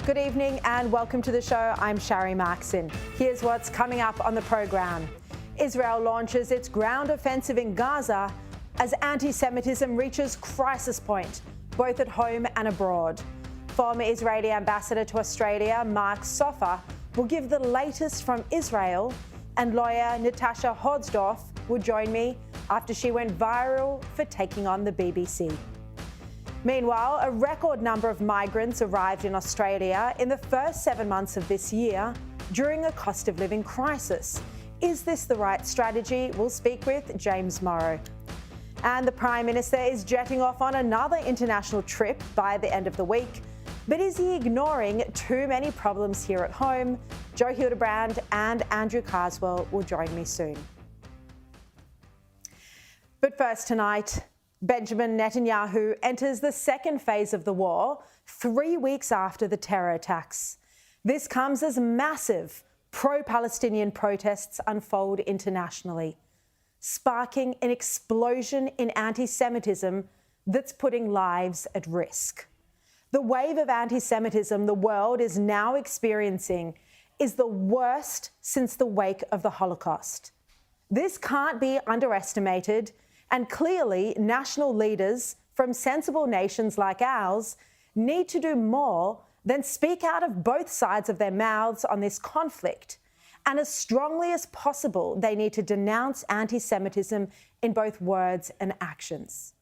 Good evening and welcome to the show. I'm Sharri. Here's what's coming up on the program. Israel launches its ground offensive in Gaza as anti-Semitism reaches crisis point, both at home and abroad. Former Israeli ambassador to Australia, Mark Sofer, will give the latest from Israel, and lawyer Natasha Hodsdorf will join me after she went viral for taking on the BBC. Meanwhile, a record number of migrants arrived in Australia in the first 7 months of this year during a cost of living crisis. Is this the right strategy? We'll speak with James Morrow. And the Prime Minister is jetting off on another international trip by the end of the week. But is he ignoring too many problems here at home? Joe Hildebrand and Andrew Carswell will join me soon. But first tonight, Benjamin Netanyahu enters the second phase of the war 3 weeks after the terror attacks. This comes as massive pro-Palestinian protests unfold internationally, sparking an explosion in anti-Semitism that's putting lives at risk. The wave of anti-Semitism the world is now experiencing is the worst since the wake of the Holocaust. This can't be underestimated, and clearly national leaders from sensible nations like ours need to do more than speak out of both sides of their mouths on this conflict. And as strongly as possible, they need to denounce anti-Semitism in both words and actions.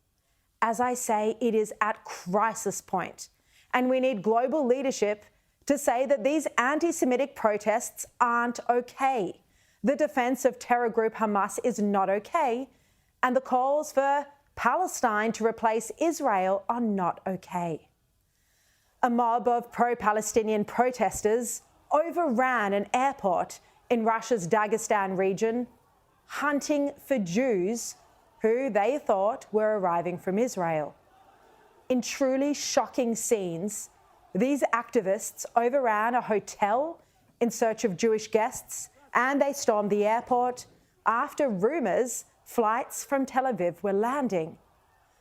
As I say, it is at crisis point, and we need global leadership to say that these anti-Semitic protests aren't okay. The defence of terror group Hamas is not okay, and the calls for Palestine to replace Israel are not okay. A mob of pro-Palestinian protesters overran an airport in Russia's Dagestan region, hunting for Jews who they thought were arriving from Israel. In truly shocking scenes, these activists overran a hotel in search of Jewish guests, and they stormed the airport after rumours flights from Tel Aviv were landing.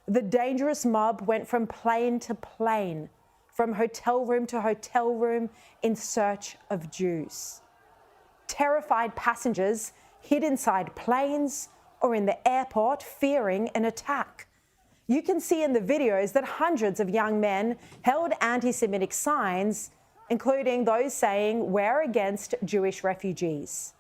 The dangerous mob went from plane to plane, from hotel room to hotel room in search of Jews. Terrified passengers hid inside planes or in the airport, fearing an attack. You can see in the videos that hundreds of young men held anti-Semitic signs, including those saying, "We're against Jewish refugees."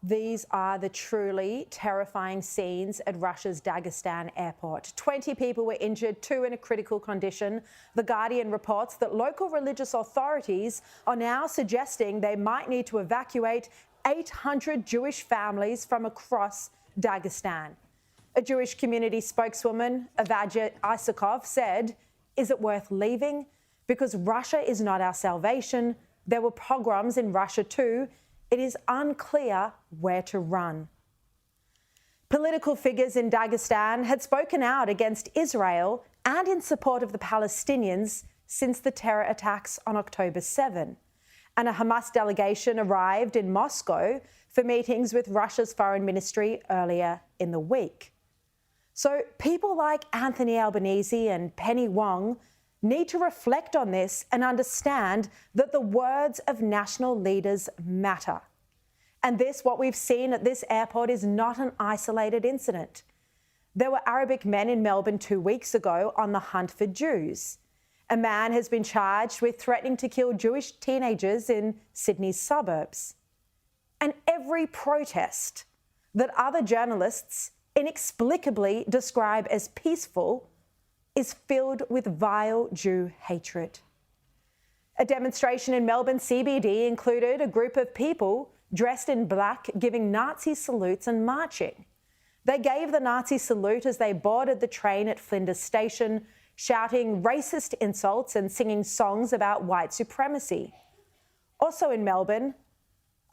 These are the truly terrifying scenes at Russia's Dagestan airport. 20 people were injured, 2 in a critical condition. The Guardian reports that local religious authorities are now suggesting they might need to evacuate 800 Jewish families from across Dagestan. A Jewish community spokeswoman, Avadja Isakov, said, "Is it worth leaving? Because Russia is not our salvation. There were pogroms in Russia too. It is unclear where to run." Political figures in Dagestan had spoken out against Israel and in support of the Palestinians since the terror attacks on October 7. And a Hamas delegation arrived in Moscow for meetings with Russia's foreign ministry earlier in the week. So people like Anthony Albanese and Penny Wong need to reflect on this and understand that the words of national leaders matter. And this, what we've seen at this airport, is not an isolated incident. There were Arabic men in Melbourne 2 weeks ago on the hunt for Jews. A man has been charged with threatening to kill Jewish teenagers in Sydney's suburbs. And every protest that other journalists inexplicably describe as peaceful is filled with vile Jew hatred. A demonstration in Melbourne CBD included a group of people dressed in black giving Nazi salutes and marching. They gave the Nazi salute as they boarded the train at Flinders Station, shouting racist insults and singing songs about white supremacy. Also in Melbourne,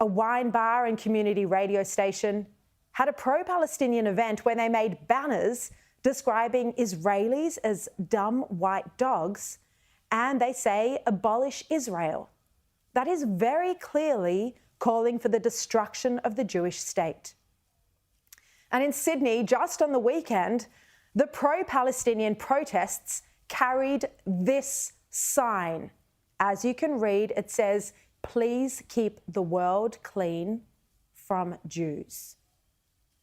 a wine bar and community radio station had a pro-Palestinian event where they made banners describing Israelis as dumb white dogs, and they say abolish Israel. That is very clearly calling for the destruction of the Jewish state. And in Sydney, just on the weekend, the pro-Palestinian protests carried this sign. As you can read, it says, "Please keep the world clean from Jews."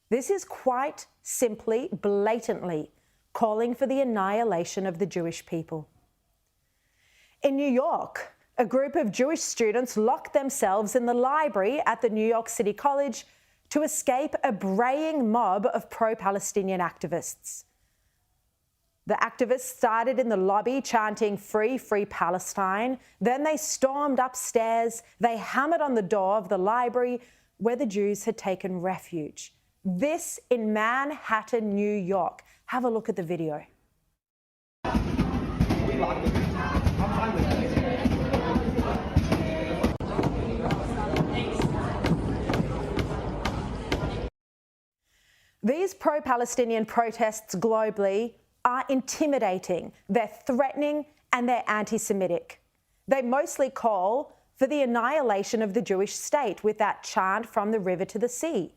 This is quite simply, blatantly calling for the annihilation of the Jewish people. In New York, a group of Jewish students locked themselves in the library at the New York City College to escape a braying mob of pro-Palestinian activists. The activists started in the lobby chanting "Free, Free Palestine." Then they stormed upstairs. They hammered on the door of the library where the Jews had taken refuge. This in Manhattan, New York. Have a look at the video. These pro-Palestinian protests globally are intimidating, they're threatening, and they're anti-Semitic. They mostly call for the annihilation of the Jewish state with that chant "From the river to the sea."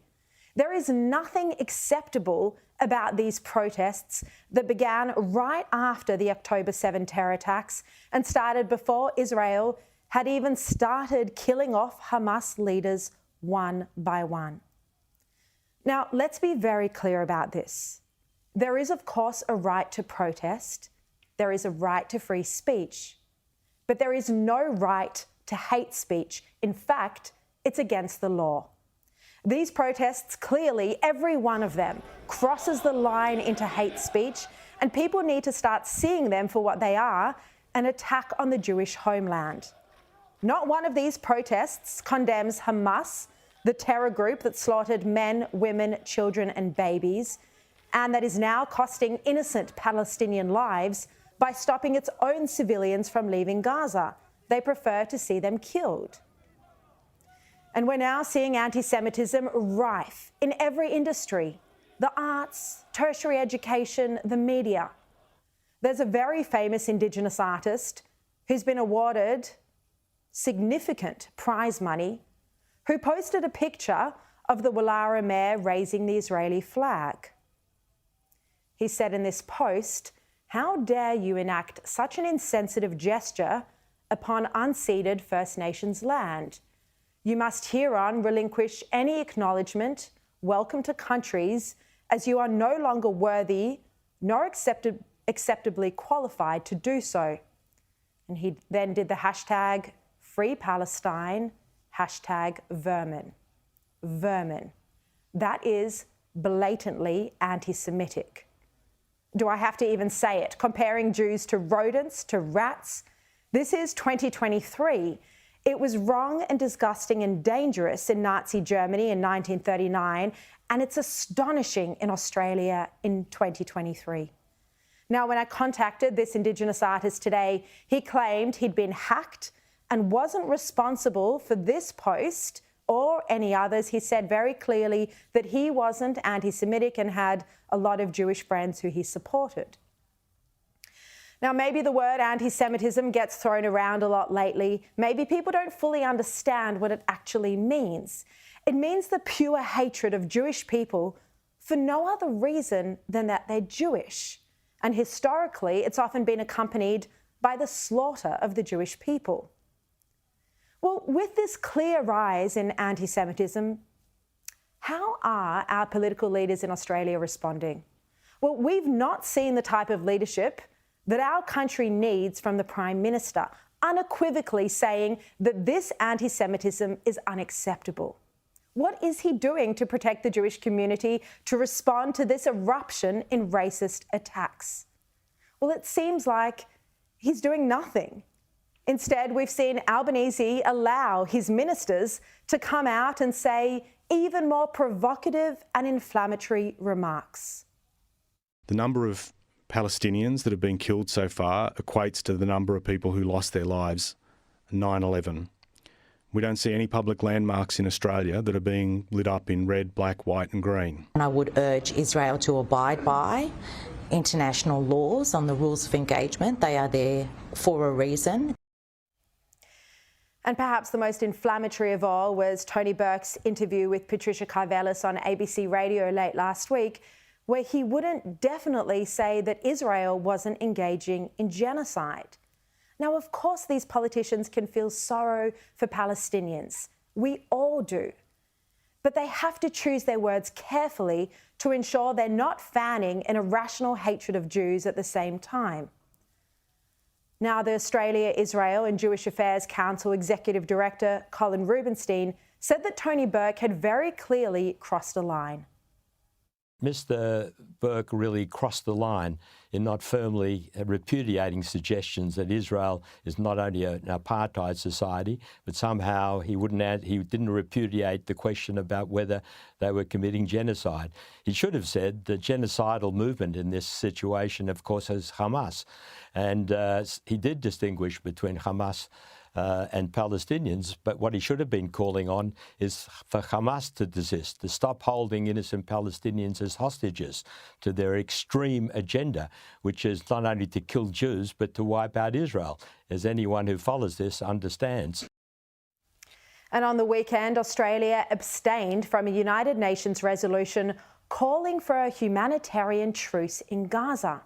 There is nothing acceptable about these protests that began right after the October 7 terror attacks and started before Israel had even started killing off Hamas leaders one by one. Now, let's be very clear about this. There is, of course, a right to protest. There is a right to free speech. But there is no right to hate speech. In fact, it's against the law. These protests, clearly, every one of them, crosses the line into hate speech, and people need to start seeing them for what they are, an attack on the Jewish homeland. Not one of these protests condemns Hamas, the terror group that slaughtered men, women, children and babies, and that is now costing innocent Palestinian lives by stopping its own civilians from leaving Gaza. They prefer to see them killed. And we're now seeing anti-Semitism rife in every industry, the arts, tertiary education, the media. There's a very famous Indigenous artist who's been awarded significant prize money, who posted a picture of the Wallara mayor raising the Israeli flag. He said in this post, "How dare you enact such an insensitive gesture upon unceded First Nations land? You must hereon relinquish any acknowledgement, welcome to countries, as you are no longer worthy nor acceptably qualified to do so." And he then did the hashtag Free Palestine, hashtag vermin. Vermin. That is blatantly anti-Semitic. Do I have to even say it? Comparing Jews to rodents, to rats? This is 2023. It was wrong and disgusting and dangerous in Nazi Germany in 1939, and it's astonishing in Australia in 2023. Now, when I contacted this Indigenous artist today, he claimed he'd been hacked and wasn't responsible for this post or any others. He said very clearly that he wasn't anti-Semitic and had a lot of Jewish friends who he supported. Now, maybe the word anti-Semitism gets thrown around a lot lately. Maybe people don't fully understand what it actually means. It means the pure hatred of Jewish people for no other reason than that they're Jewish. And historically, it's often been accompanied by the slaughter of the Jewish people. Well, with this clear rise in anti-Semitism, how are our political leaders in Australia responding? Well, we've not seen the type of leadership that our country needs from the Prime Minister, unequivocally saying that this anti-Semitism is unacceptable. What is he doing to protect the Jewish community to respond to this eruption in racist attacks? Well, it seems like he's doing nothing. Instead, we've seen Albanese allow his ministers to come out and say even more provocative and inflammatory remarks. The number of Palestinians that have been killed so far equates to the number of people who lost their lives 9/11. We don't see any public landmarks in Australia that are being lit up in red, black, white and green. And I would urge Israel to abide by international laws on the rules of engagement. They are there for a reason. And perhaps the most inflammatory of all was Tony Burke's interview with Patricia Karvelis on ABC Radio late last week, where he wouldn't definitely say that Israel wasn't engaging in genocide. Now, of course, these politicians can feel sorrow for Palestinians. We all do. But they have to choose their words carefully to ensure they're not fanning an irrational hatred of Jews at the same time. Now, the Australia, Israel and Jewish Affairs Council Executive Director Colin Rubenstein said that Tony Burke had very clearly crossed a line. Mr. Burke really crossed the line in not firmly repudiating suggestions that Israel is not only an apartheid society, but somehow he didn't repudiate the question about whether they were committing genocide. He should have said the genocidal movement in this situation, of course, is Hamas. And he did distinguish between Hamas and Palestinians, but what he should have been calling on is for Hamas to desist, to stop holding innocent Palestinians as hostages to their extreme agenda, which is not only to kill Jews, but to wipe out Israel, as anyone who follows this understands. And on the weekend, Australia abstained from a United Nations resolution calling for a humanitarian truce in Gaza,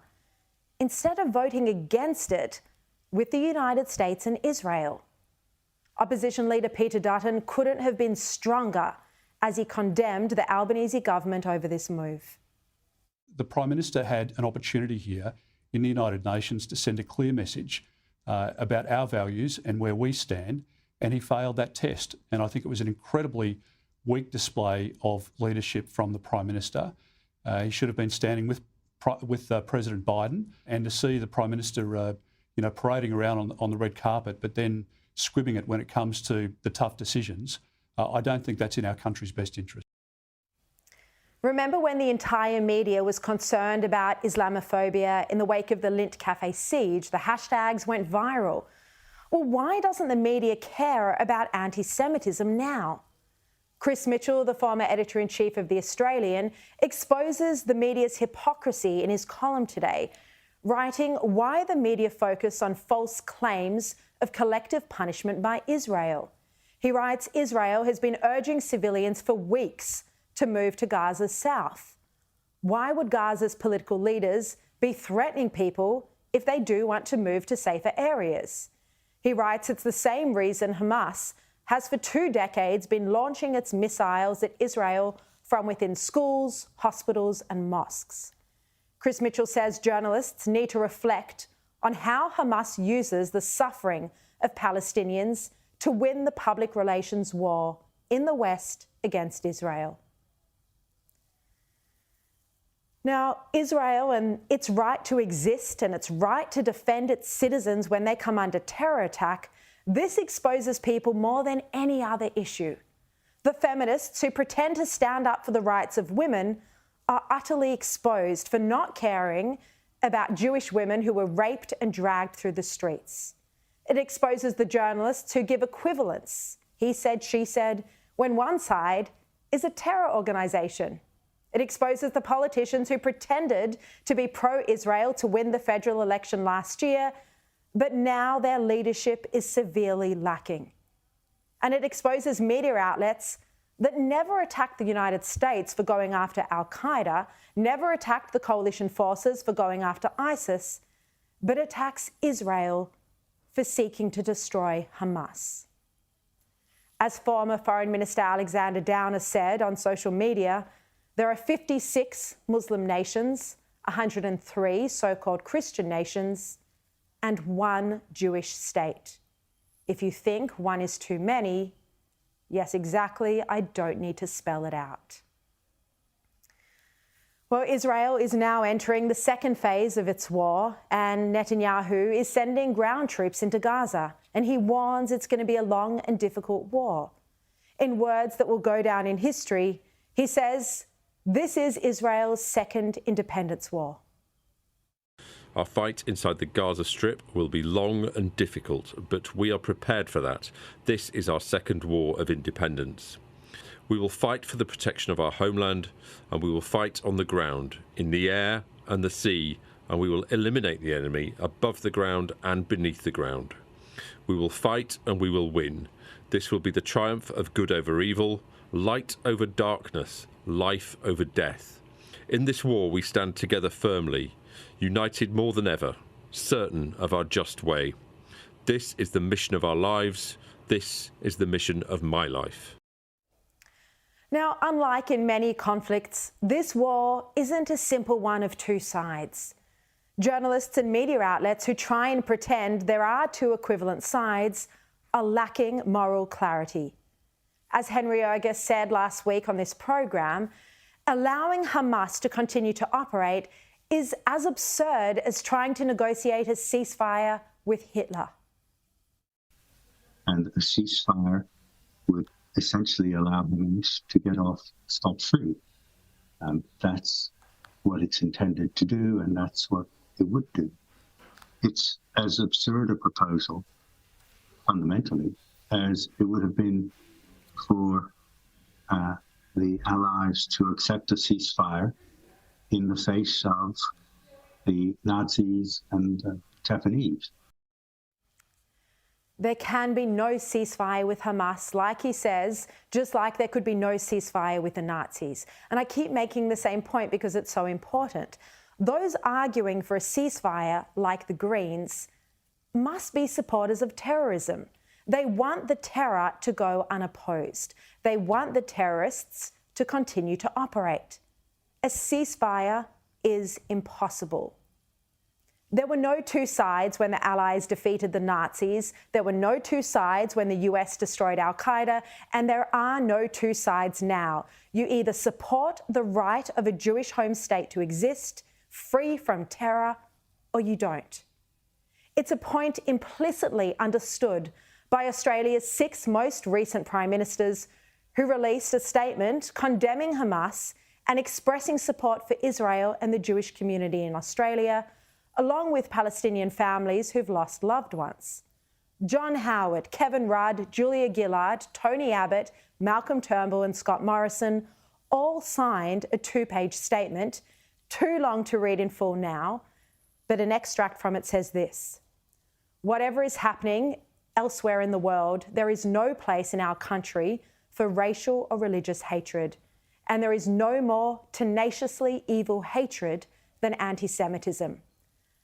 instead of voting against it with the United States and Israel. Opposition leader Peter Dutton couldn't have been stronger as he condemned the Albanese government over this move. The Prime Minister had an opportunity here in the United Nations to send a clear message about our values and where we stand, and he failed that test. And I think it was an incredibly weak display of leadership from the Prime Minister. He should have been standing with President Biden, and to see the Prime Minister parading around on the red carpet, but then squibbing it when it comes to the tough decisions, I don't think that's in our country's best interest. Remember when the entire media was concerned about Islamophobia in the wake of the Lindt Cafe siege? The hashtags went viral. Well, why doesn't the media care about anti-Semitism now? Chris Mitchell, the former editor-in-chief of The Australian, exposes the media's hypocrisy in his column today, writing why the media focus on false claims of collective punishment by Israel. He writes, Israel has been urging civilians for weeks to move to Gaza's south. Why would Gaza's political leaders be threatening people if they do want to move to safer areas? He writes it's the same reason Hamas has for 2 decades been launching its missiles at Israel from within schools, hospitals and mosques. Chris Mitchell says journalists need to reflect on how Hamas uses the suffering of Palestinians to win the public relations war in the West against Israel. Now, Israel and its right to exist and its right to defend its citizens when they come under terror attack, this exposes people more than any other issue. The feminists who pretend to stand up for the rights of women are utterly exposed for not caring about Jewish women who were raped and dragged through the streets. It exposes the journalists who give equivalence, he said, she said, when one side is a terror organisation. It exposes the politicians who pretended to be pro-Israel to win the federal election last year, but now their leadership is severely lacking. And it exposes media outlets that never attacked the United States for going after al-Qaeda, never attacked the coalition forces for going after ISIS, but attacks Israel for seeking to destroy Hamas. As former Foreign Minister Alexander Downer said on social media, there are 56 Muslim nations, 103 so-called Christian nations, and 1 Jewish state. If you think one is too many, yes, exactly, I don't need to spell it out. Well, Israel is now entering the second phase of its war, and Netanyahu is sending ground troops into Gaza, and he warns it's going to be a long and difficult war. In words that will go down in history, he says, this is Israel's second independence war. Our fight inside the Gaza Strip will be long and difficult, but we are prepared for that. This is our second war of independence. We will fight for the protection of our homeland, and we will fight on the ground, in the air and the sea, and we will eliminate the enemy above the ground and beneath the ground. We will fight and we will win. This will be the triumph of good over evil, light over darkness, life over death. In this war we stand together firmly, united more than ever, certain of our just way. This is the mission of our lives. This is the mission of my life. Now, unlike in many conflicts, this war isn't a simple one of two sides. Journalists and media outlets who try and pretend there are two equivalent sides are lacking moral clarity. As Henry Oger said last week on this program, allowing Hamas to continue to operate is as absurd as trying to negotiate a ceasefire with Hitler. And a ceasefire would essentially allow Hamas to get off scot-free. That's what it's intended to do, and that's what it would do. It's as absurd a proposal, fundamentally, as it would have been for the Allies to accept a ceasefire in the face of the Nazis and Japanese. There can be no ceasefire with Hamas, like he says, just like there could be no ceasefire with the Nazis. And I keep making the same point because it's so important. Those arguing for a ceasefire, like the Greens, must be supporters of terrorism. They want the terror to go unopposed. They want the terrorists to continue to operate. A ceasefire is impossible. There were no two sides when the Allies defeated the Nazis. There were no two sides when the US destroyed Al-Qaeda. And there are no two sides now. You either support the right of a Jewish home state to exist, free from terror, or you don't. It's a point implicitly understood by Australia's 6 most recent Prime Ministers, who released a statement condemning Hamas and expressing support for Israel and the Jewish community in Australia, along with Palestinian families who've lost loved ones. John Howard, Kevin Rudd, Julia Gillard, Tony Abbott, Malcolm Turnbull and Scott Morrison all signed a 2-page statement, too long to read in full now, but an extract from it says this: "Whatever is happening elsewhere in the world, there is no place in our country for racial or religious hatred, and there is no more tenaciously evil hatred than anti-Semitism.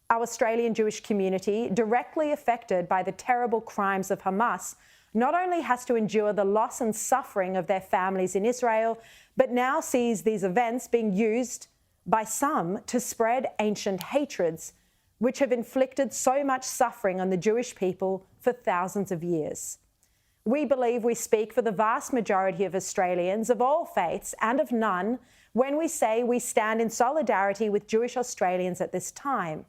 Our Australian Jewish community, directly affected by the terrible crimes of Hamas, not only has to endure the loss and suffering of their families in Israel, but now sees these events being used by some to spread ancient hatreds, which have inflicted so much suffering on the Jewish people for thousands of years. We believe we speak for the vast majority of Australians of all faiths and of none when we say we stand in solidarity with Jewish Australians at this time.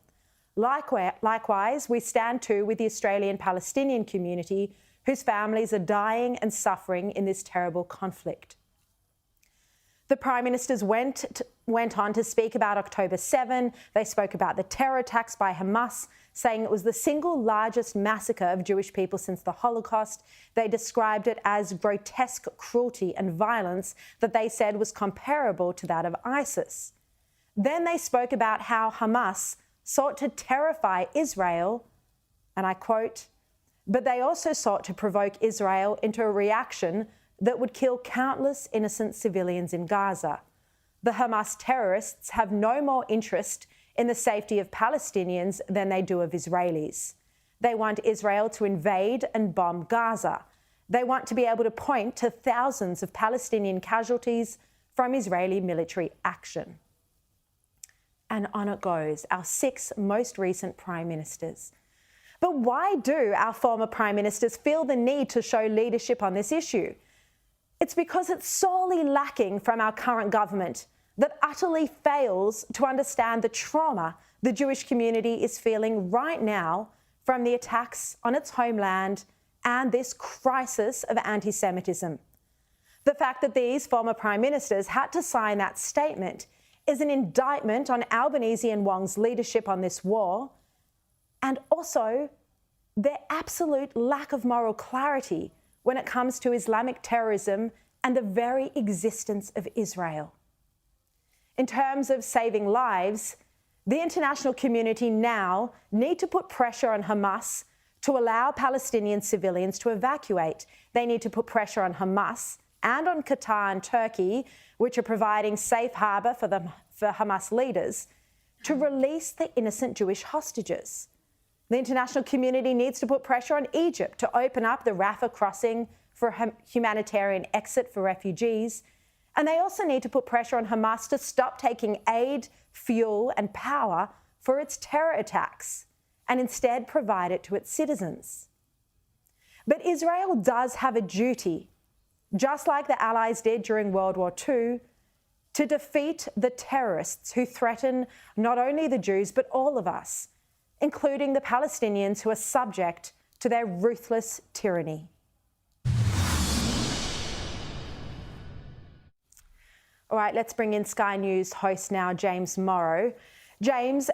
Likewise, we stand too with the Australian Palestinian community whose families are dying and suffering in this terrible conflict." The Prime Ministers went on to speak about October 7. They spoke about the terror attacks by Hamas, saying it was the single largest massacre of Jewish people since the Holocaust. They described it as grotesque cruelty and violence that they said was comparable to that of ISIS. Then they spoke about how Hamas sought to terrify Israel, and I quote, "But they also sought to provoke Israel into a reaction that would kill countless innocent civilians in Gaza. The Hamas terrorists have no more interest in the safety of Palestinians than they do of Israelis. They want Israel to invade and bomb Gaza. They want to be able to point to thousands of Palestinian casualties from Israeli military action." And on it goes, our 6 most recent Prime Ministers. But why do our former Prime Ministers feel the need to show leadership on this issue? It's because it's sorely lacking from our current government that utterly fails to understand the trauma the Jewish community is feeling right now from the attacks on its homeland and this crisis of anti-Semitism. The fact that these former Prime Ministers had to sign that statement is an indictment on Albanese and Wong's leadership on this war, and also their absolute lack of moral clarity when it comes to Islamic terrorism and the very existence of Israel. In terms of saving lives, the international community now need to put pressure on Hamas to allow Palestinian civilians to evacuate. They need to put pressure on Hamas and on Qatar and Turkey, which are providing safe harbour for Hamas leaders, to release the innocent Jewish hostages. The international community needs to put pressure on Egypt to open up the Rafah crossing for a humanitarian exit for refugees. And they also need to put pressure on Hamas to stop taking aid, fuel and power for its terror attacks and instead provide it to its citizens. But Israel does have a duty, just like the Allies did during World War II, to defeat the terrorists who threaten not only the Jews but all of us, including the Palestinians who are subject to their ruthless tyranny. All right, let's bring in Sky News host now, James Morrow. James,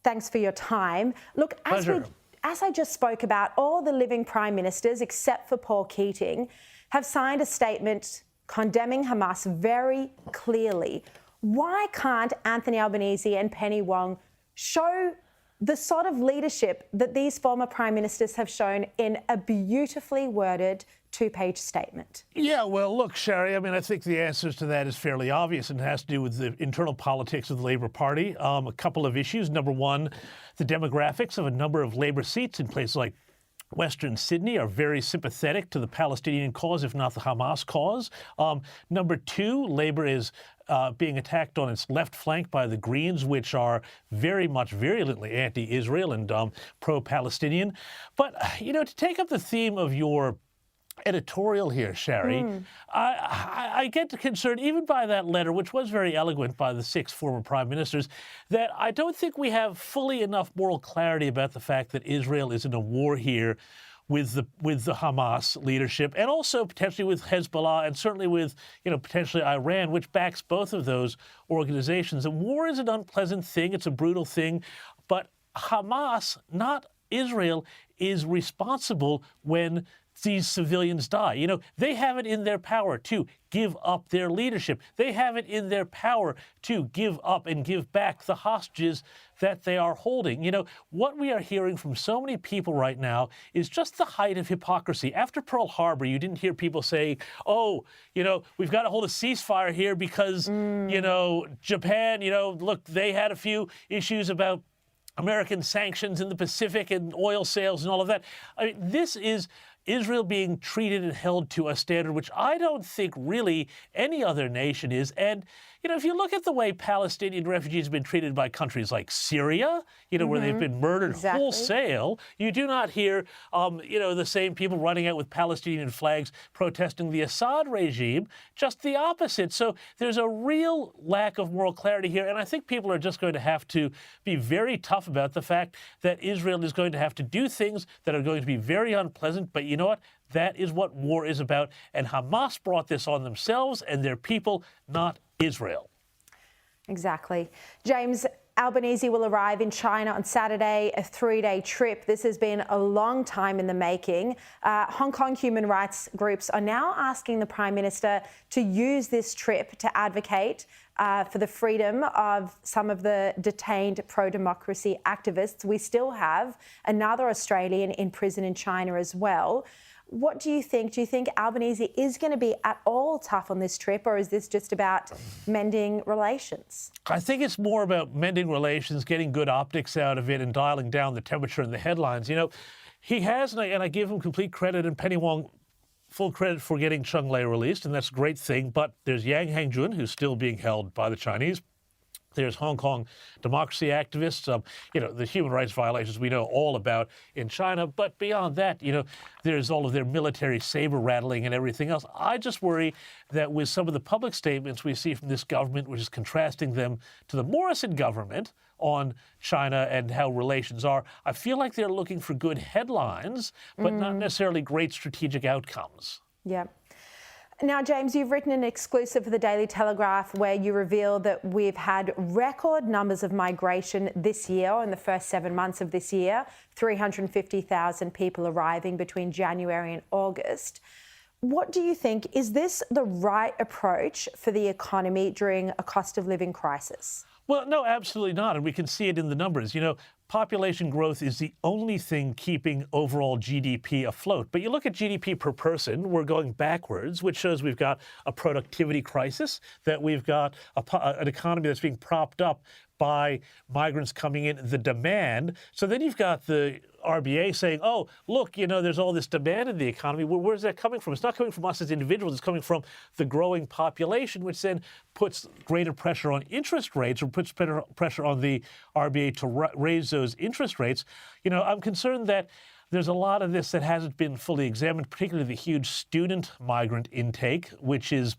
thanks for your time. Look, as I just spoke about, all the living prime ministers, except for Paul Keating, have signed a statement condemning Hamas very clearly. Why can't Anthony Albanese and Penny Wong show the sort of leadership that these former prime ministers have shown in a beautifully worded two-page statement? Yeah, well, look, Sharri, I mean, I think the answers to that is fairly obvious, and it has to do with the internal politics of the Labour Party. A couple of issues. Number one, the demographics of a number of Labour seats in places like Western Sydney are very sympathetic to the Palestinian cause, if not the Hamas cause. Number two, Labour is being attacked on its left flank by the Greens, which are very much virulently anti-Israel and pro-Palestinian. But, you know, to take up the theme of your editorial here, Sharri, I get concerned even by that letter, which was very eloquent by the 6 former prime ministers, that I don't think we have fully enough moral clarity about the fact that Israel is in a war here with the Hamas leadership, and also potentially with Hezbollah, and certainly with, you know, potentially Iran, which backs both of those organizations. And war is an unpleasant thing. It's a brutal thing. But Hamas, not Israel, is responsible when these civilians die. You know, they have it in their power to give up their leadership. They have it in their power to give up and give back the hostages that they are holding. You know, what we are hearing from so many people right now is just the height of hypocrisy. After Pearl Harbor, you didn't hear people say, oh, you know, we've got to hold a ceasefire here because, you know, Japan, you know, look, they had a few issues about American sanctions in the Pacific and oil sales and all of that. I mean, this is Israel being treated and held to a standard which I don't think really any other nation is. And, you know, if you look at the way Palestinian refugees have been treated by countries like Syria, you know, where they've been murdered wholesale, you do not hear, you know, the same people running out with Palestinian flags protesting the Assad regime, just the opposite. So there's a real lack of moral clarity here. And I think people are just going to have to be very tough about the fact that Israel is going to have to do things that are going to be very unpleasant. But you know what? That is what war is about. And Hamas brought this on themselves and their people, not Israel. Exactly. James, Albanese will arrive in China on Saturday, a 3-day trip. This has been a long time in the making. Hong Kong human rights groups are now asking the Prime Minister to use this trip to advocate for the freedom of some of the detained pro-democracy activists. We still have another Australian in prison in China as well. What do you think? Do you think Albanese is going to be at all tough on this trip, or is this just about mending relations? I think it's more about mending relations, getting good optics out of it, and dialing down the temperature in the headlines. You know, he has, and I give him complete credit, and Penny Wong full credit for getting Cheng Lei released, and that's a great thing. But there's Yang Hangjun, who's still being held by the Chinese. There's Hong Kong democracy activists, you know, the human rights violations we know all about in China. But beyond that, you know, there's all of their military saber rattling and everything else. I just worry that with some of the public statements we see from this government, which is contrasting them to the Morrison government on China and how relations are, I feel like they're looking for good headlines, but not necessarily great strategic outcomes. Yeah. Now, James, you've written an exclusive for the Daily Telegraph where you reveal that we've had record numbers of migration this year, in the first 7 months of this year, 350,000 people arriving between January and August. What do you think? Is this the right approach for the economy during a cost of living crisis? Well, no, absolutely not. And we can see it in the numbers. You know, population growth is the only thing keeping overall GDP afloat. But you look at GDP per person, we're going backwards, which shows we've got a productivity crisis, that we've got an economy that's being propped up by migrants coming in, the demand. So then you've got the RBA saying, oh, look, you know, there's all this demand in the economy. Where's that coming from? It's not coming from us as individuals. It's coming from the growing population, which then puts greater pressure on interest rates, or puts pressure on the RBA to raise those interest rates. You know, I'm concerned that there's a lot of this that hasn't been fully examined, particularly the huge student migrant intake, which is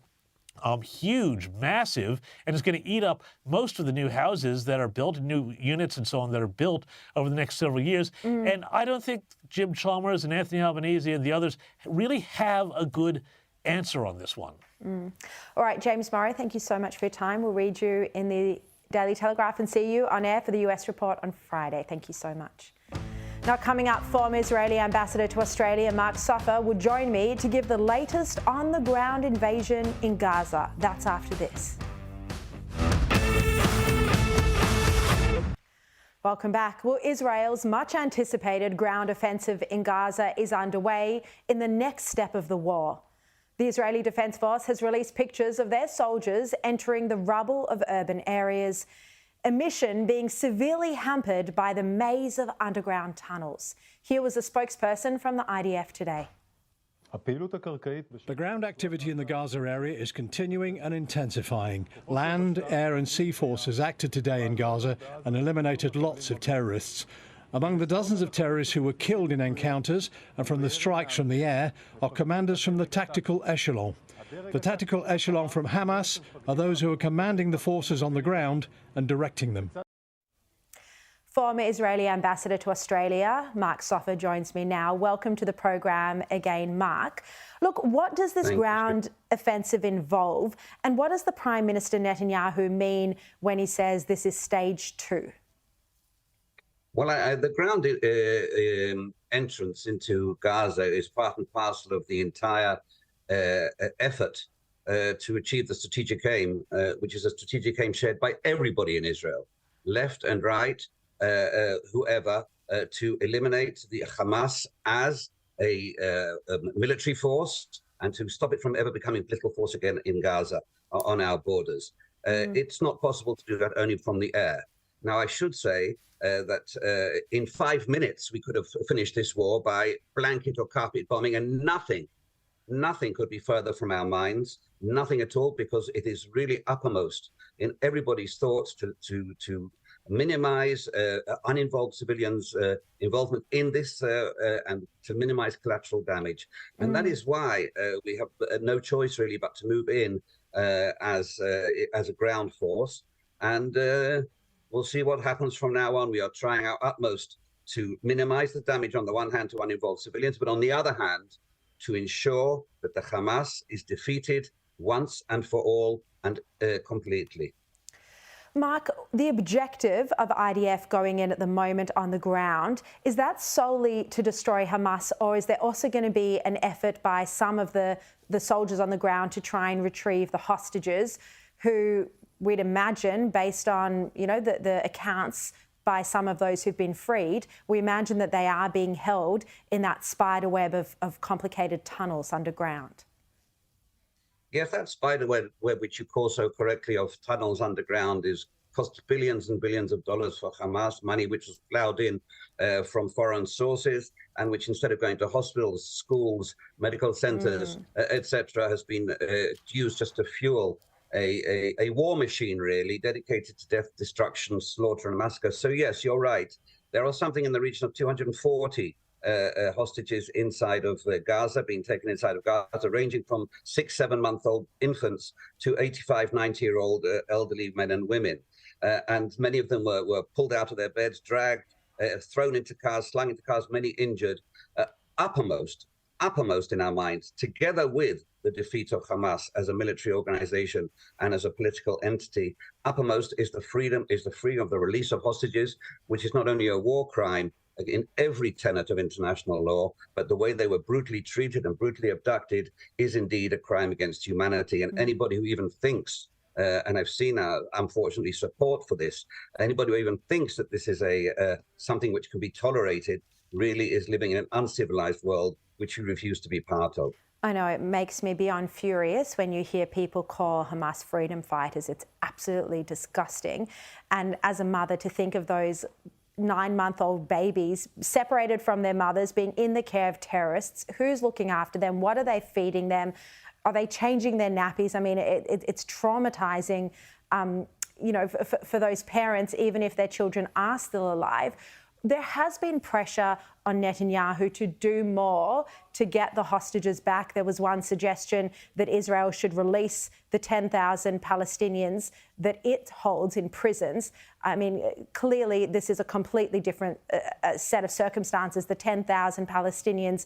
huge, massive, and it's going to eat up most of the new houses that are built, new units and so on that are built over the next several years. And I don't think Jim Chalmers and Anthony Albanese and the others really have a good answer on this one. All right, James Murray, thank you so much for your time. We'll read you in the Daily Telegraph and see you on air for the US report on Friday. Thank you so much. Now, coming up, former Israeli ambassador to Australia, Mark Soffer, will join me to give the latest on-the-ground invasion in Gaza. That's after this. Welcome back. Well, Israel's much-anticipated ground offensive in Gaza is underway in the next step of the war. The Israeli Defense Force has released pictures of their soldiers entering the rubble of urban areas, a mission being severely hampered by the maze of underground tunnels. Here was a spokesperson from the IDF today. The ground activity in the Gaza area is continuing and intensifying. Land, air and sea forces acted today in Gaza and eliminated lots of terrorists. Among the dozens of terrorists who were killed in encounters and from the strikes from the air are commanders from the tactical echelon. The tactical echelon from Hamas are those who are commanding the forces on the ground and directing them. Former Israeli ambassador to Australia, Mark Soffer, joins me now. Welcome to the program again, Mark. Look, what does this ground offensive involve, and what does the Prime Minister Netanyahu mean when he says this is stage 2? Well, the ground entrance into Gaza is part and parcel of the entire effort to achieve the strategic aim, which is a strategic aim shared by everybody in Israel, left and right, whoever, to eliminate the Hamas as a military force and to stop it from ever becoming a political force again in Gaza on our borders. It's not possible to do that only from the air. Now, I should say that in 5 minutes we could have finished this war by blanket or carpet bombing, and nothing could be further from our minds, nothing at all, because it is really uppermost in everybody's thoughts to minimize uninvolved civilians' involvement in this and to minimize collateral damage. And that is why we have no choice really but to move in as a ground force. And we'll see what happens from now on. We are trying our utmost to minimize the damage on the one hand to uninvolved civilians, but on the other hand, to ensure that the Hamas is defeated once and for all and completely. Mark, the objective of IDF going in at the moment on the ground, is that solely to destroy Hamas, or is there also going to be an effort by some of the soldiers on the ground to try and retrieve the hostages who we'd imagine, based on, you know, the accounts by some of those who've been freed, we imagine that they are being held in that spider web of complicated tunnels underground? Yes, that spider web, which you call so correctly, of tunnels underground, is cost billions and billions of dollars for Hamas, money which was plowed in from foreign sources, and which, instead of going to hospitals, schools, medical centers, etc., has been used just to fuel a war machine, really, dedicated to death, destruction, slaughter and massacre. So yes, you're right. There are something in the region of 240 hostages inside of Gaza, being taken inside of Gaza, ranging from 6-7-month-old infants to 85, 90-year-old elderly men and women. And many of them were pulled out of their beds, dragged, thrown into cars, slung into cars, many injured. Uppermost uppermost in our minds, together with the defeat of Hamas as a military organization and as a political entity. Uppermost is the freedom of the release of hostages, which is not only a war crime in every tenet of international law, but the way they were brutally treated and brutally abducted is indeed a crime against humanity. And anybody who even thinks, and I've seen, unfortunately, support for this, anybody who even thinks that this is something which can be tolerated really is living in an uncivilized world, which we refuse to be part of. I know it makes me beyond furious when you hear people call Hamas freedom fighters. It's absolutely disgusting. And as a mother, to think of those 9-month-old babies separated from their mothers, being in the care of terrorists, who's looking after them? What are they feeding them? Are they changing their nappies? I mean, it's traumatizing, for those parents, even if their children are still alive. There has been pressure on Netanyahu to do more to get the hostages back. There was one suggestion that Israel should release the 10,000 Palestinians that it holds in prisons. I mean, clearly this is a completely different set of circumstances. The 10,000 Palestinians,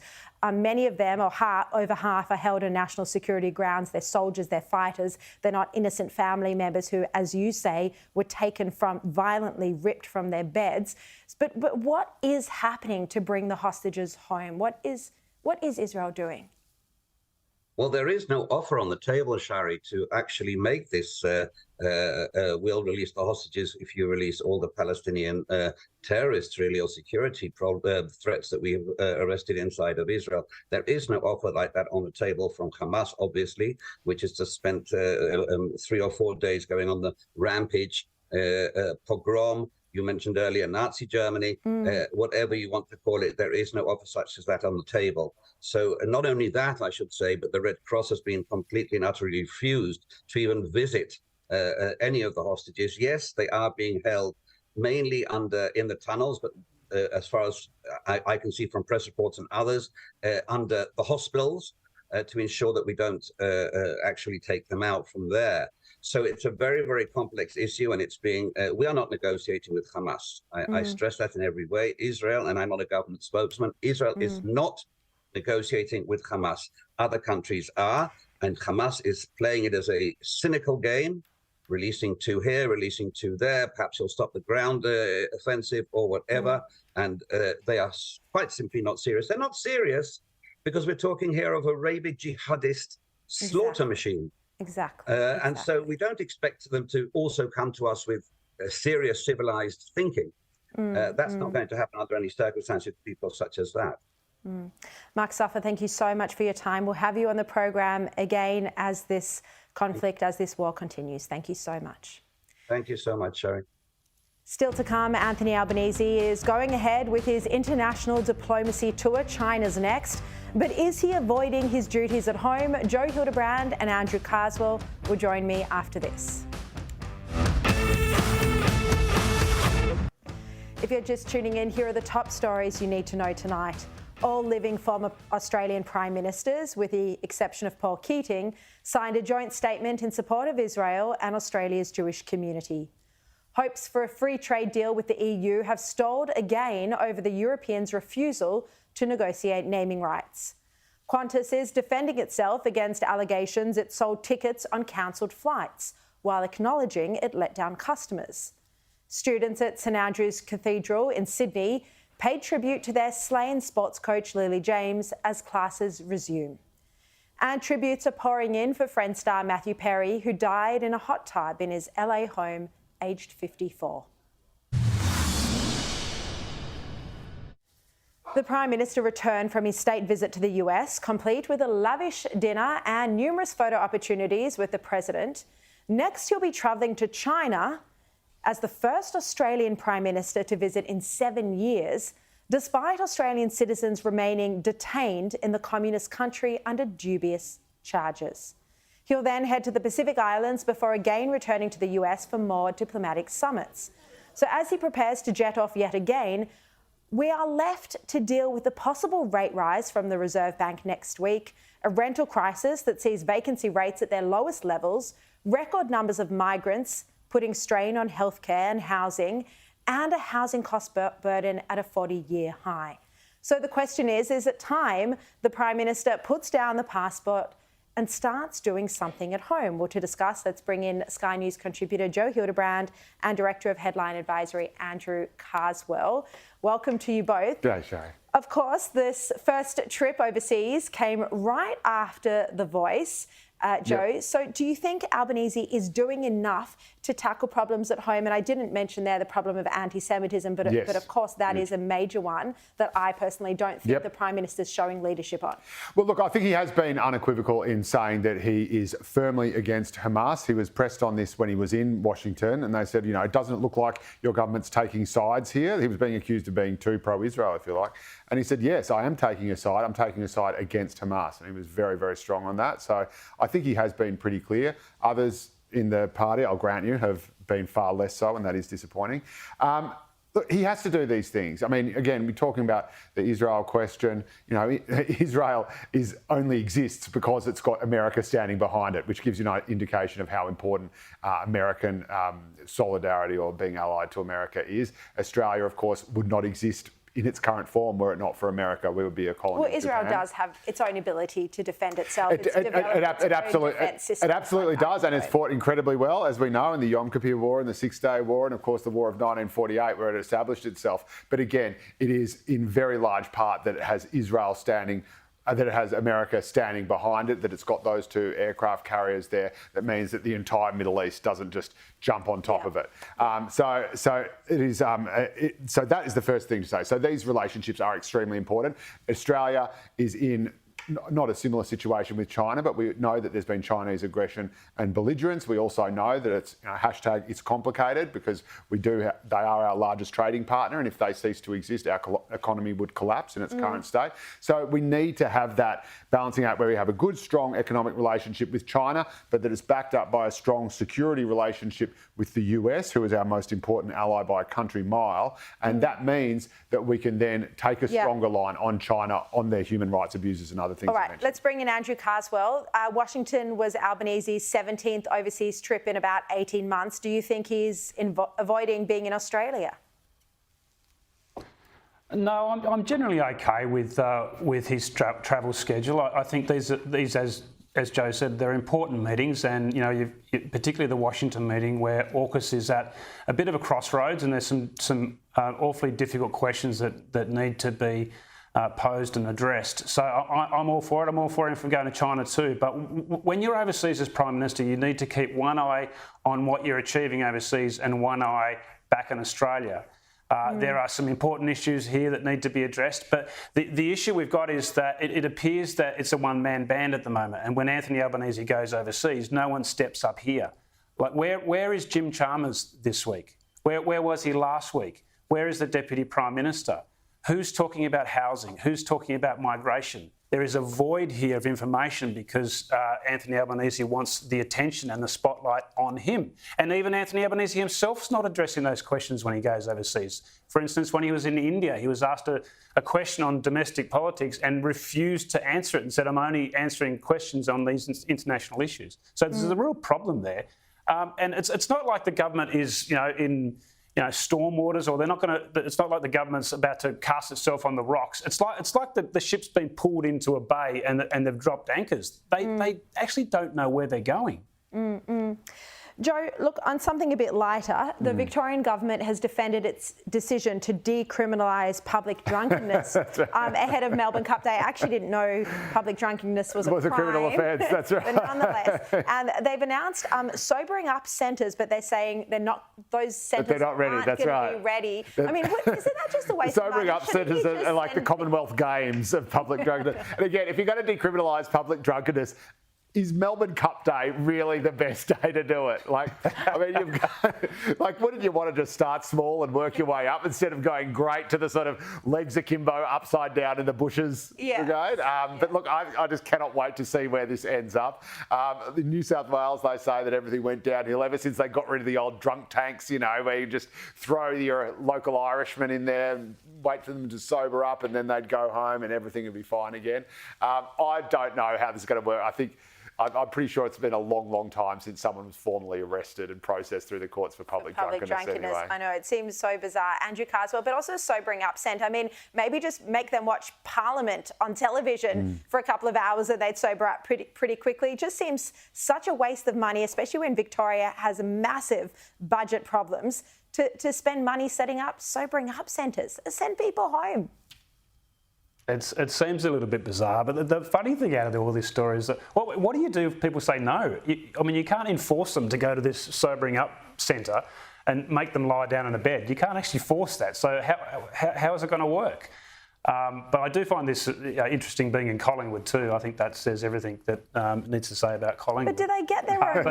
many of them, or over half, are held on national security grounds. They're soldiers, they're fighters. They're not innocent family members who, as you say, were taken from, violently ripped from their beds. But what is happening to bring the hostages home? What is Israel doing? Well, there is no offer on the table, Sharri, to actually make this we'll release the hostages if you release all the Palestinian terrorists, really, or security threats that we have arrested inside of Israel. There is no offer like that on the table from Hamas, obviously, which has just spent 3 or 4 days going on the rampage, pogrom. You mentioned earlier Nazi Germany, whatever you want to call it, there is no offer such as that on the table. So not only that, I should say, but the Red Cross has been completely and utterly refused to even visit any of the hostages. Yes, they are being held mainly in the tunnels, but as far as I can see from press reports and others, under the hospitals to ensure that we don't actually take them out from there. So it's a very, very complex issue, and it's being, we are not negotiating with Hamas. I stress that in every way. Israel, and I'm not a government spokesman, Israel is not negotiating with Hamas. Other countries are, and Hamas is playing it as a cynical game, releasing 2 here, releasing 2 there. Perhaps he'll stop the ground offensive or whatever. And they are quite simply not serious. They're not serious because we're talking here of a rabid jihadist slaughter machine. Exactly. And so we don't expect them to also come to us with serious civilized thinking. That's not going to happen under any circumstances with people such as that. Mark Suffer, thank you so much for your time. We'll have you on the program again as this conflict, as this war continues. Thank you so much. Thank you so much, Sharri. Still to come, Anthony Albanese is going ahead with his international diplomacy tour. China's next. But is he avoiding his duties at home? Joe Hildebrand and Andrew Carswell will join me after this. If you're just tuning in, here are the top stories you need to know tonight. All living former Australian Prime Ministers, with the exception of Paul Keating, signed a joint statement in support of Israel and Australia's Jewish community. Hopes for a free trade deal with the EU have stalled again over the Europeans' refusal to negotiate naming rights. Qantas is defending itself against allegations it sold tickets on cancelled flights, while acknowledging it let down customers. Students at St Andrew's Cathedral in Sydney paid tribute to their slain sports coach Lily James as classes resume. And tributes are pouring in for Friends star Matthew Perry, who died in a hot tub in his LA home, aged 54. The Prime Minister returned from his state visit to the US, complete with a lavish dinner and numerous photo opportunities with the President. Next, he'll be travelling to China as the first Australian Prime Minister to visit in 7 years, despite Australian citizens remaining detained in the communist country under dubious charges. He'll then head to the Pacific Islands before again returning to the US for more diplomatic summits. So as he prepares to jet off yet again, we are left to deal with the possible rate rise from the Reserve Bank next week, a rental crisis that sees vacancy rates at their lowest levels, record numbers of migrants putting strain on healthcare and housing, and a housing cost burden at a 40-year high. So the question is it time the Prime Minister puts down the passport and starts doing something at home? Well, to discuss, let's bring in Sky News contributor Joe Hildebrand and Director of Headline Advisory Andrew Carswell. Welcome to you both. G'day, Sharri. Of course, this first trip overseas came right after The Voice. Joe, yep. So do you think Albanese is doing enough to tackle problems at home? And I didn't mention there the problem of anti-Semitism, but of course that is a major one that I personally don't think the Prime Minister's showing leadership on. Well, look, I think he has been unequivocal in saying that he is firmly against Hamas. He was pressed on this when he was in Washington, and they said, you know, it doesn't look like your government's taking sides here. He was being accused of being too pro-Israel, if you like. And he said, yes, I am taking a side. I'm taking a side against Hamas. And he was very, very strong on that. So I think he has been pretty clear. Others in the party, I'll grant you, have been far less so, and that is disappointing. Look, he has to do these things. I mean, again, we're talking about the Israel question. You know, Israel only exists because it's got America standing behind it, which gives you an indication of how important American solidarity or being allied to America is. Australia, of course, would not exist in its current form were it not for America. We would be a colony. Well, Israel does have its own ability to defend itself. It absolutely does, and it's fought incredibly well, as we know, in the Yom Kippur War and the Six-Day War, and of course the War of 1948, where it established itself. But again, it is in very large part that it has Israel standing. That it has America standing behind it, that it's got those two aircraft carriers there. That means that the entire Middle East doesn't just jump on top of it. So it is. So that is the first thing to say. So these relationships are extremely important. Australia is in not a similar situation with China, but we know that there's been Chinese aggression and belligerence. We also know that it's hashtag it's complicated because they are our largest trading partner, and if they cease to exist, our economy would collapse in its current state. So we need to have that balancing out where we have a good, strong economic relationship with China, but that it's backed up by a strong security relationship with the US, who is our most important ally by a country mile. And that means that we can then take a stronger line on China on their human rights abuses and other things. All right, let's bring in Andrew Carswell. Washington was Albanese's 17th overseas trip in about 18 months. Do you think he's avoiding being in Australia? No, I'm generally okay with his travel schedule. I think these as Joe said, they're important meetings, and particularly the Washington meeting where AUKUS is at a bit of a crossroads, and there's some awfully difficult questions that need to be posed and addressed. So I'm all for it. I'm all for him from going to China too. But when you're overseas as Prime Minister, you need to keep one eye on what you're achieving overseas and one eye back in Australia. There are some important issues here that need to be addressed, but the issue we've got is that it appears that it's a one-man band at the moment, and when Anthony Albanese goes overseas, no one steps up here. Like, where is Jim Chalmers this week? Where was he last week? Where is the Deputy Prime Minister? Who's talking about housing? Who's talking about migration? There is a void here of information because Anthony Albanese wants the attention and the spotlight on him. And even Anthony Albanese himself's not addressing those questions when he goes overseas. For instance, when he was in India, he was asked a question on domestic politics and refused to answer it and said, I'm only answering questions on these international issues. So there's a real problem there. And it's not like the government is, in storm waters, or it's not like the government's about to cast itself on the rocks. It's like the ship's been pulled into a bay and they've dropped anchors. They actually don't know where they're going. Joe, look, on something a bit lighter, the Victorian government has defended its decision to decriminalise public drunkenness ahead of Melbourne Cup Day. I actually didn't know public drunkenness was a criminal offence, that's right. But nonetheless, and they've announced sobering up centres, but they're saying those centres not ready. aren't That's going to be ready. I mean, isn't that just a waste of money? Sobering up centres are like the Commonwealth Games of public drunkenness. And again, if you're going to decriminalise public drunkenness, is Melbourne Cup Day really the best day to do it? You've got, wouldn't you want to just start small and work your way up instead of going great to the sort of legs akimbo upside down in the bushes brigade? But look, I just cannot wait to see where this ends up. In New South Wales, they say that everything went downhill ever since they got rid of the old drunk tanks, where you just throw your local Irishman in there and wait for them to sober up and then they'd go home and everything would be fine again. I don't know how this is going to work. I think I'm pretty sure it's been a long, long time since someone was formally arrested and processed through the courts for public drunkenness anyway. I know, it seems so bizarre. Andrew Carswell, but also sobering up, Sent. I mean, maybe just make them watch Parliament on television for a couple of hours and they'd sober up pretty quickly. It just seems such a waste of money, especially when Victoria has massive budget problems, to spend money setting up sobering up centres. Send people home. It seems a little bit bizarre, but the funny thing out of all this story is that what do you do if people say no? You can't enforce them to go to this sobering up centre and make them lie down in a bed. You can't actually force that. So how is it going to work? But I do find this interesting being in Collingwood too. I think that says everything that needs to say about Collingwood. But do they get their own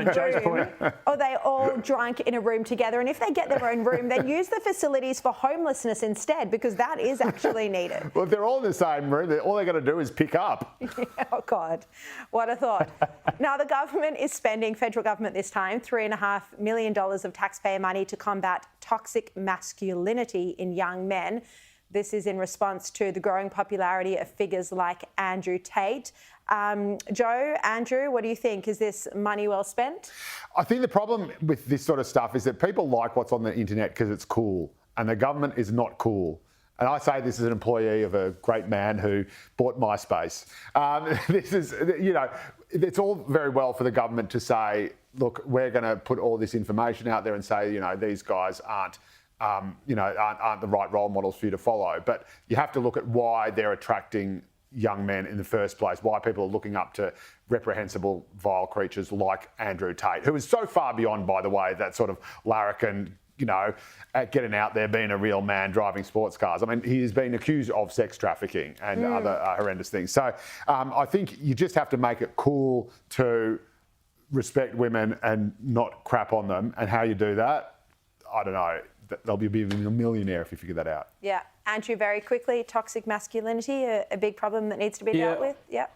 room? Or are they all drunk in a room together? And if they get their own room, then use the facilities for homelessness instead, because that is actually needed. Well, if they're all in the same room, all they've got to do is pick up. Oh, God. What a thought. Now, the government is spending, federal government this time, $3.5 million of taxpayer money to combat toxic masculinity in young men. This is in response to the growing popularity of figures like Andrew Tate. Joe, Andrew, what do you think? Is this money well spent? I think the problem with this sort of stuff is that people like what's on the internet because it's cool, and the government is not cool. And I say this as an employee of a great man who bought MySpace. This is, it's all very well for the government to say, look, we're going to put all this information out there and say, these guys aren't the right role models for you to follow. But you have to look at why they're attracting young men in the first place, why people are looking up to reprehensible, vile creatures like Andrew Tate, who is so far beyond, by the way, that sort of larrikin, getting out there, being a real man, driving sports cars. I mean, he has been accused of sex trafficking and other horrendous things. So I think you just have to make it cool to respect women and not crap on them. And how you do that, I don't know. They'll be a millionaire if you figure that out. Yeah. Andrew, very quickly, toxic masculinity, a big problem that needs to be dealt with? Yeah.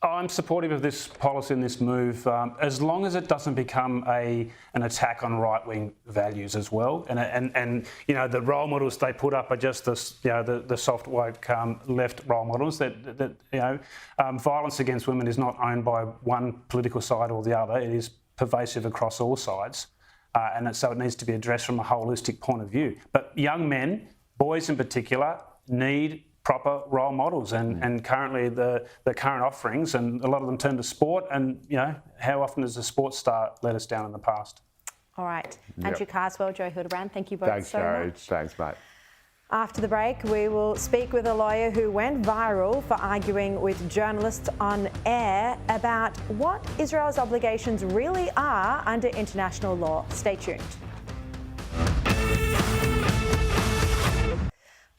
I'm supportive of this policy and this move, as long as it doesn't become an attack on right-wing values as well. And the role models they put up are just the soft woke left role models. Violence against women is not owned by one political side or the other. It is pervasive across all sides. So it needs to be addressed from a holistic point of view. But young men, boys in particular, need proper role models. And currently the current offerings, and a lot of them turn to sport. And, how often has a sports star let us down in the past? All right. Andrew Carswell, Joe Hildebrand, thank you both Thanks, so Sharri. much. Thanks, mate. After the break, we will speak with a lawyer who went viral for arguing with journalists on air about what Israel's obligations really are under international law. Stay tuned.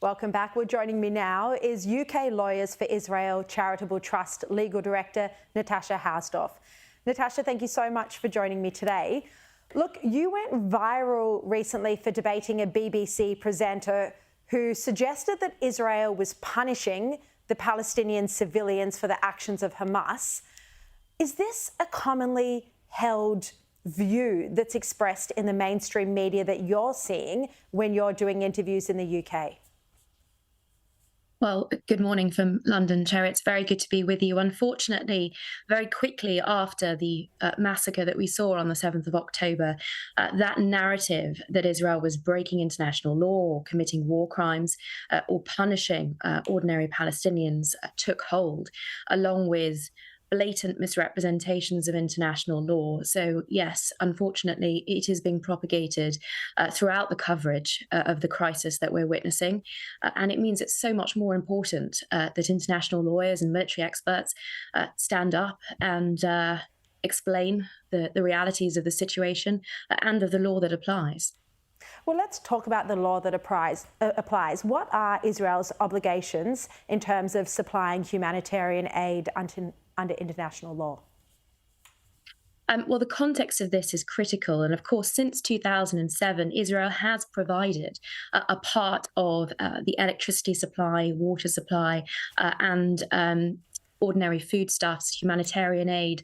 Welcome back. Well, joining me now is UK Lawyers for Israel Charitable Trust Legal Director Natasha Hausdorff. Natasha, thank you so much for joining me today. Look, you went viral recently for debating a BBC presenter who suggested that Israel was punishing the Palestinian civilians for the actions of Hamas. Is this a commonly held view that's expressed in the mainstream media that you're seeing when you're doing interviews in the UK? Well, good morning from London, Cherry. It's very good to be with you. Unfortunately, very quickly after the massacre that we saw on the 7th of October, that narrative that Israel was breaking international law or committing war crimes or punishing ordinary Palestinians took hold, along with blatant misrepresentations of international law. So yes, unfortunately, it is being propagated throughout the coverage of the crisis that we're witnessing. And it means it's so much more important that international lawyers and military experts stand up and explain the realities of the situation and of the law that applies. Well, let's talk about the law that applies. What are Israel's obligations in terms of supplying humanitarian aid under international law? Well, the context of this is critical. And of course, since 2007, Israel has provided a part of the electricity supply, water supply, and ordinary foodstuffs, humanitarian aid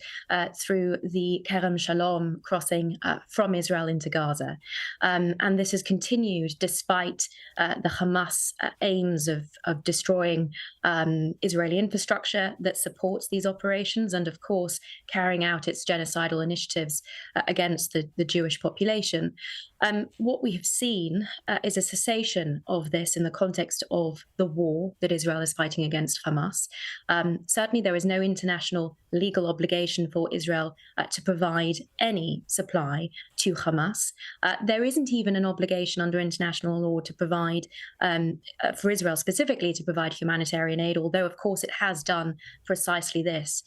through the Kerem Shalom crossing from Israel into Gaza. And this has continued despite the Hamas aims of destroying Israeli infrastructure that supports these operations and, of course, carrying out its genocidal initiatives against the Jewish population. What we have seen is a cessation of this in the context of the war that Israel is fighting against Hamas. Certainly, there is no international legal obligation for Israel to provide any supply to Hamas. There isn't even an obligation under international law to provide, for Israel specifically, to provide humanitarian aid, although, of course, it has done precisely this,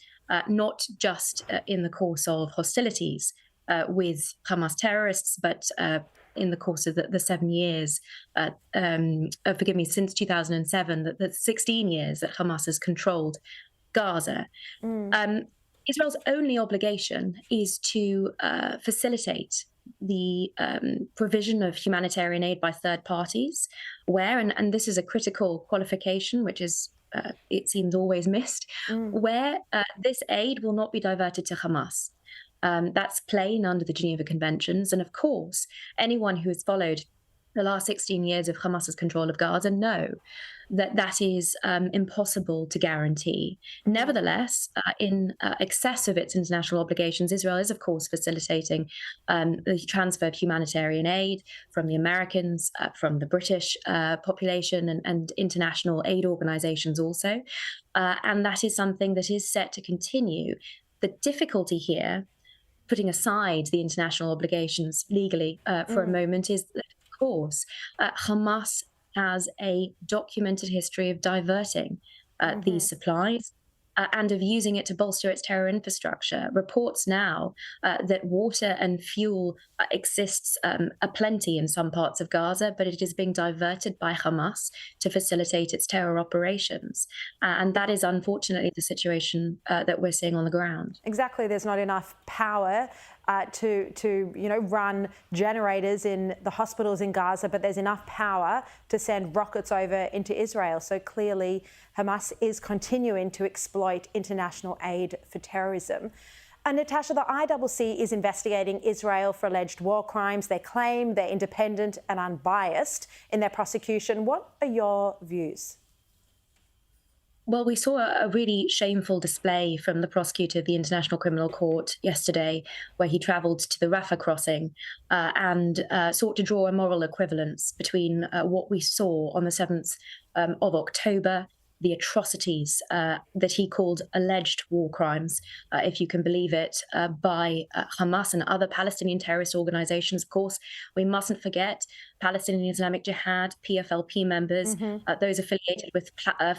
not just in the course of hostilities with Hamas terrorists, but in the course of the 7 years, since 2007, the 16 years that Hamas has controlled Gaza. Israel's only obligation is to facilitate the provision of humanitarian aid by third parties, where, and this is a critical qualification, which is, it seems, always missed, where this aid will not be diverted to Hamas. That's plain under the Geneva Conventions. And of course, anyone who has followed the last 16 years of Hamas's control of Gaza know that that is impossible to guarantee. Nevertheless, in excess of its international obligations, Israel is, of course, facilitating the transfer of humanitarian aid from the Americans, from the British population, and international aid organizations also. And that is something that is set to continue. The difficulty here, putting aside the international obligations legally for a moment, is that, of course, Hamas has a documented history of diverting these supplies and of using it to bolster its terror infrastructure. Reports now that water and fuel exists aplenty in some parts of Gaza, but it is being diverted by Hamas to facilitate its terror operations. And that is unfortunately the situation that we're seeing on the ground. Exactly. There's not enough power to run generators in the hospitals in Gaza, but there's enough power to send rockets over into Israel. So clearly Hamas is continuing to exploit international aid for terrorism. And Natasha, the ICC is investigating Israel for alleged war crimes. They claim they're independent and unbiased in their prosecution. What are your views? Well, we saw a really shameful display from the prosecutor of the International Criminal Court yesterday, where he travelled to the Rafah crossing and sought to draw a moral equivalence between what we saw on the 7th of October, the atrocities that he called alleged war crimes, if you can believe it, by Hamas and other Palestinian terrorist organizations. Of course, we mustn't forget Palestinian Islamic Jihad, PFLP members, those affiliated with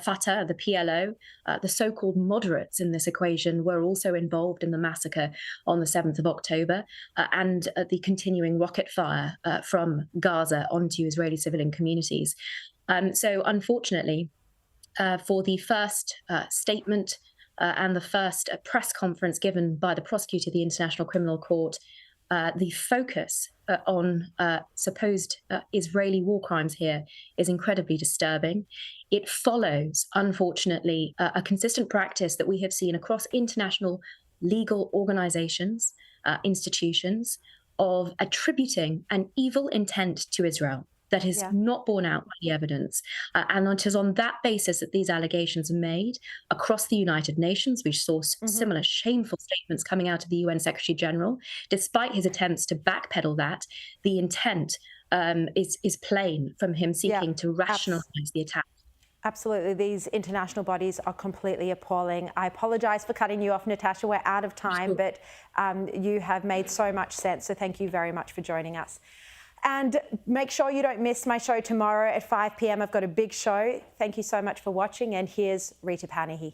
Fatah, the PLO, the so-called moderates in this equation were also involved in the massacre on the 7th of October and the continuing rocket fire from Gaza onto Israeli civilian communities. So unfortunately, for the first statement and the first press conference given by the prosecutor of the International Criminal Court, the focus on supposed Israeli war crimes here is incredibly disturbing. It follows, unfortunately, a consistent practice that we have seen across international legal organizations, institutions, of attributing an evil intent to Israel that is not borne out by the evidence. And it is on that basis that these allegations are made across the United Nations. We saw similar shameful statements coming out of the UN Secretary General. Despite his attempts to backpedal that, the intent is plain from him seeking to rationalise the attack. Absolutely. These international bodies are completely appalling. I apologise for cutting you off, Natasha. We're out of time, but you have made so much sense. So thank you very much for joining us. And make sure you don't miss my show tomorrow at 5 p.m. I've got a big show. Thank you so much for watching. And here's Rita Panahi.